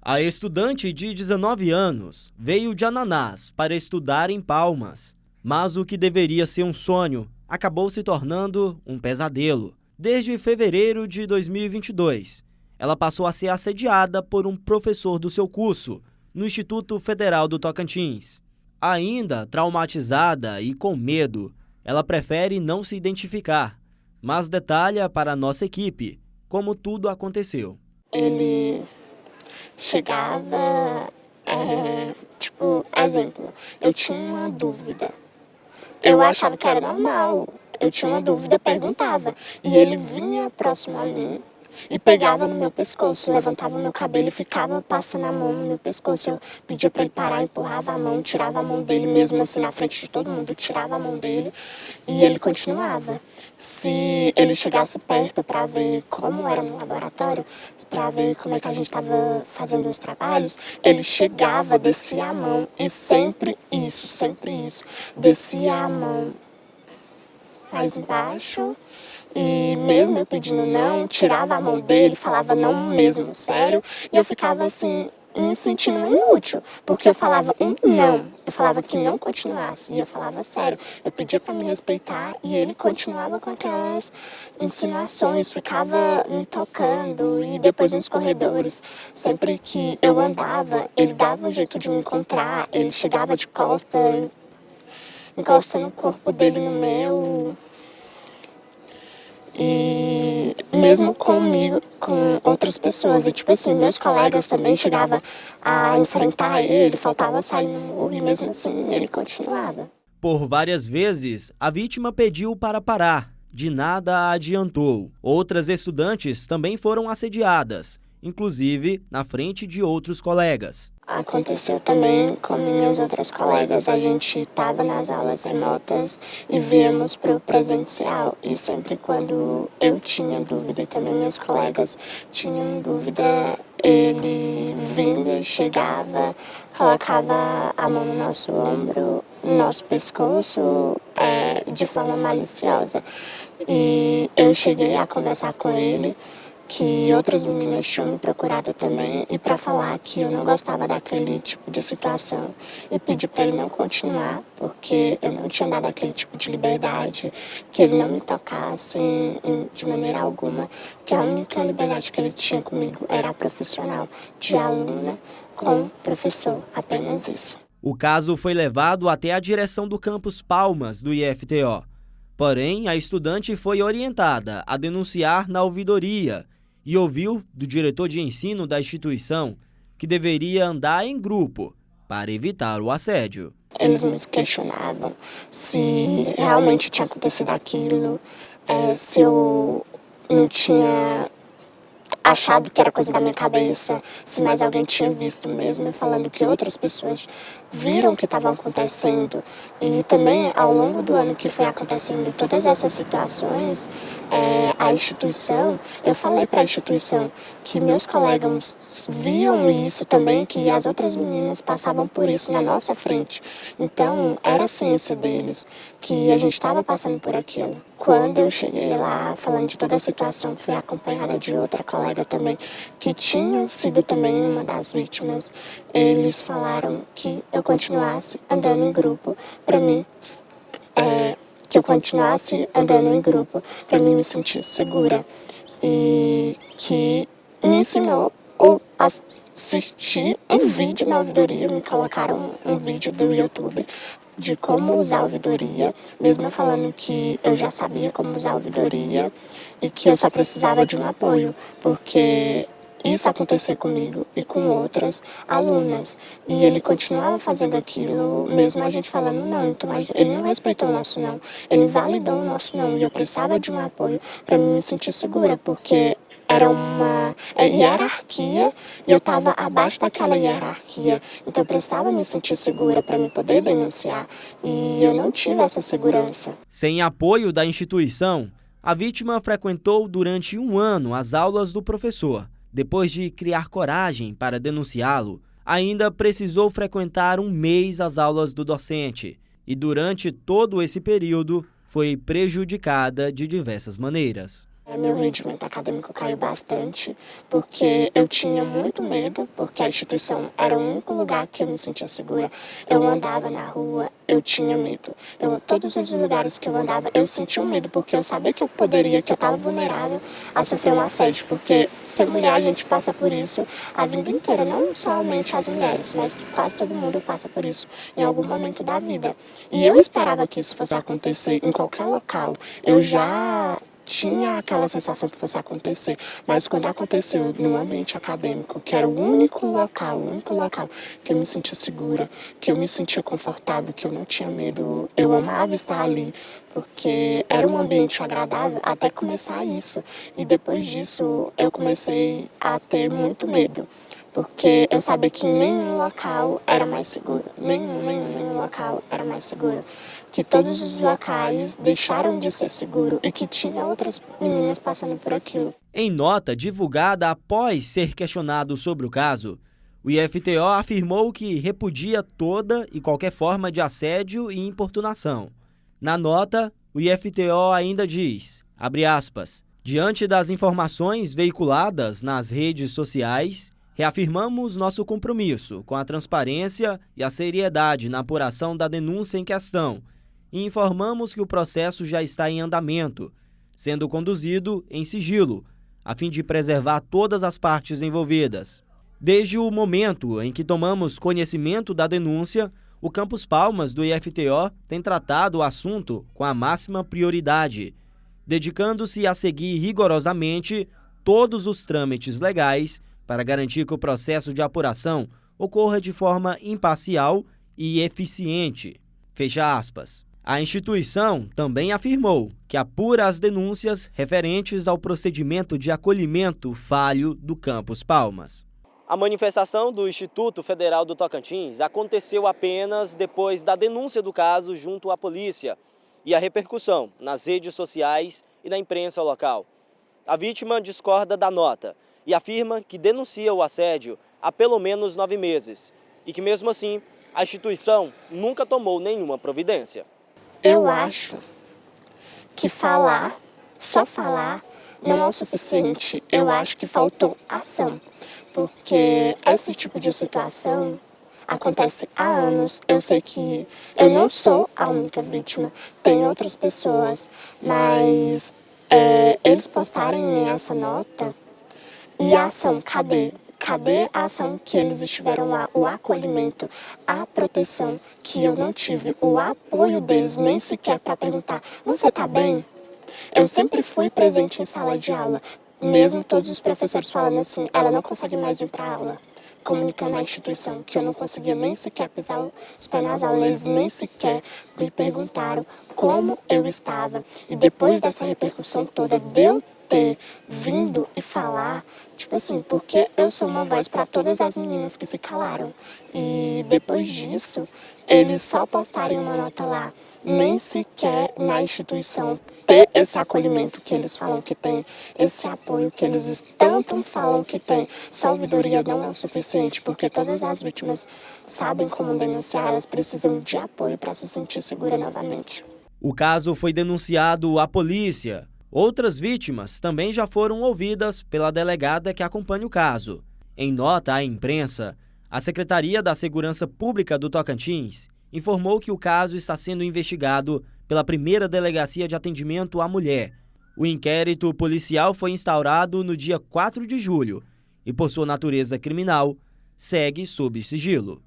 A estudante de 19 anos veio de Ananás para estudar em Palmas, mas o que deveria ser um sonho acabou se tornando um pesadelo. Desde fevereiro de 2022, ela passou a ser assediada por um professor do seu curso, no Instituto Federal do Tocantins. Ainda traumatizada e com medo, ela prefere não se identificar, mas detalha para a nossa equipe como tudo aconteceu. Ele chegava, exemplo, eu tinha uma dúvida. Eu achava que era normal. Eu tinha uma dúvida, perguntava. E ele vinha próximo a mim e pegava no meu pescoço, levantava o meu cabelo e ficava passando a mão no meu pescoço. Eu pedia para ele parar, empurrava a mão, tirava a mão dele, mesmo assim na frente de todo mundo, tirava a mão dele e ele continuava. Se ele chegasse perto para ver como era no laboratório, para ver como é que a gente estava fazendo os trabalhos, ele chegava, descia a mão e sempre isso, descia a mão mais embaixo. E mesmo eu pedindo não, tirava a mão dele, falava não mesmo, sério. E eu ficava assim, me sentindo inútil, porque eu falava não. Eu falava que não continuasse, e eu falava sério. Eu pedia para me respeitar e ele continuava com aquelas insinuações, ficava me tocando. E depois nos corredores, sempre que eu andava, ele dava um jeito de me encontrar. Ele chegava de costas, encostando o corpo dele no meu. E mesmo comigo, com outras pessoas, e tipo assim, meus colegas também chegavam a enfrentar ele, faltava sair no murro e mesmo assim ele continuava. Por várias vezes, a vítima pediu para parar, de nada adiantou. Outras estudantes também foram assediadas, inclusive na frente de outros colegas. Aconteceu também com minhas outras colegas, a gente estava nas aulas remotas e viemos para o presencial. E sempre quando eu tinha dúvida e também meus colegas tinham dúvida, ele vinha, chegava, colocava a mão no nosso ombro, no nosso pescoço, de forma maliciosa. E eu cheguei a conversar com ele, que outras meninas tinham me procurado também, e para falar que eu não gostava daquele tipo de situação e pedir para ele não continuar, porque eu não tinha dado aquele tipo de liberdade, que ele não me tocasse de maneira alguma, que a única liberdade que ele tinha comigo era profissional, de aluna com professor, apenas isso. O caso foi levado até a direção do campus Palmas do IFTO. Porém, a estudante foi orientada a denunciar na ouvidoria e ouviu do diretor de ensino da instituição que deveria andar em grupo para evitar o assédio. Eles me questionavam se realmente tinha acontecido aquilo, se eu não tinha achado que era coisa da minha cabeça, se mais alguém tinha visto mesmo, falando que outras pessoas viram o que estava acontecendo. E também, ao longo do ano que foi acontecendo todas essas situações, a instituição, eu falei para a instituição que meus colegas viam isso também, que as outras meninas passavam por isso na nossa frente. Então, era ciência deles, que a gente estava passando por aquilo. Quando eu cheguei lá, falando de toda a situação, fui acompanhada de outra colega também, que tinha sido também uma das vítimas. Eles falaram que eu continuasse andando em grupo para mim, me sentir segura. E que me ensinou a assistir um vídeo na ouvidoria, me colocaram um vídeo do YouTube de como usar a ouvidoria, mesmo falando que eu já sabia como usar a ouvidoria e que eu só precisava de um apoio, porque isso aconteceu comigo e com outras alunas. E ele continuava fazendo aquilo, mesmo a gente falando não. Então ele não respeitou o nosso não, ele invalidou o nosso não. E eu precisava de um apoio para me sentir segura, porque era uma hierarquia e eu estava abaixo daquela hierarquia. Então eu precisava me sentir segura para me poder denunciar. E eu não tive essa segurança. Sem apoio da instituição, a vítima frequentou durante 1 ano as aulas do professor. Depois de criar coragem para denunciá-lo, ainda precisou frequentar 1 mês as aulas do docente. E durante todo esse período, foi prejudicada de diversas maneiras. Meu rendimento acadêmico caiu bastante, porque eu tinha muito medo, porque a instituição era o único lugar que eu me sentia segura. Eu andava na rua, eu tinha medo. Todos os lugares que eu andava, eu sentia medo, porque eu sabia que eu estava vulnerável a sofrer um assédio, porque ser mulher a gente passa por isso a vida inteira, não somente as mulheres, mas quase todo mundo passa por isso em algum momento da vida. E eu esperava que isso fosse acontecer em qualquer local. Eu já tinha aquela sensação que fosse acontecer, mas quando aconteceu no ambiente acadêmico, que era o único local que eu me sentia segura, que eu me sentia confortável, que eu não tinha medo, eu amava estar ali, porque era um ambiente agradável até começar isso. E depois disso eu comecei a ter muito medo, porque eu sabia que nenhum local era mais seguro, nenhum local era mais seguro, que todos os locais deixaram de ser seguros e que tinha outras meninas passando por aquilo. Em nota divulgada após ser questionado sobre o caso, o IFTO afirmou que repudia toda e qualquer forma de assédio e importunação. Na nota, o IFTO ainda diz, abre aspas, diante das informações veiculadas nas redes sociais, reafirmamos nosso compromisso com a transparência e a seriedade na apuração da denúncia em questão e informamos que o processo já está em andamento, sendo conduzido em sigilo, a fim de preservar todas as partes envolvidas. Desde o momento em que tomamos conhecimento da denúncia, o Campus Palmas do IFTO tem tratado o assunto com a máxima prioridade, dedicando-se a seguir rigorosamente todos os trâmites legais para garantir que o processo de apuração ocorra de forma imparcial e eficiente. Fecha aspas. A instituição também afirmou que apura as denúncias referentes ao procedimento de acolhimento falho do Campus Palmas. A manifestação do Instituto Federal do Tocantins aconteceu apenas depois da denúncia do caso junto à polícia e a repercussão nas redes sociais e na imprensa local. A vítima discorda da nota e afirma que denuncia o assédio há pelo menos 9 meses e que, mesmo assim, a instituição nunca tomou nenhuma providência. Eu acho que só falar, não é o suficiente. Eu acho que faltou ação, porque esse tipo de situação acontece há anos. Eu sei que eu não sou a única vítima, tem outras pessoas, mas eles postarem essa nota e a ação, cadê? Cadê a ação que eles estiveram lá, o acolhimento, a proteção, que eu não tive, o apoio deles, nem sequer para perguntar, você tá bem? Eu sempre fui presente em sala de aula, mesmo todos os professores falando assim, ela não consegue mais ir para aula, comunicando à instituição, que eu não conseguia nem sequer pisar os pés nas aulas, eles nem sequer me perguntaram como eu estava. E depois dessa repercussão toda, deu ter vindo e falar, tipo assim, porque eu sou uma voz para todas as meninas que se calaram. E depois disso, eles só postarem uma nota lá, nem sequer na instituição ter esse acolhimento que eles falam que tem, esse apoio que eles tanto falam que tem. Só ouvidoria não é o suficiente, porque todas as vítimas sabem como denunciar, elas precisam de apoio para se sentir segura novamente. O caso foi denunciado à polícia. Outras vítimas também já foram ouvidas pela delegada que acompanha o caso. Em nota à imprensa, a Secretaria da Segurança Pública do Tocantins informou que o caso está sendo investigado pela primeira Delegacia de Atendimento à Mulher. O inquérito policial foi instaurado no dia 4 de julho e, por sua natureza criminal, segue sob sigilo.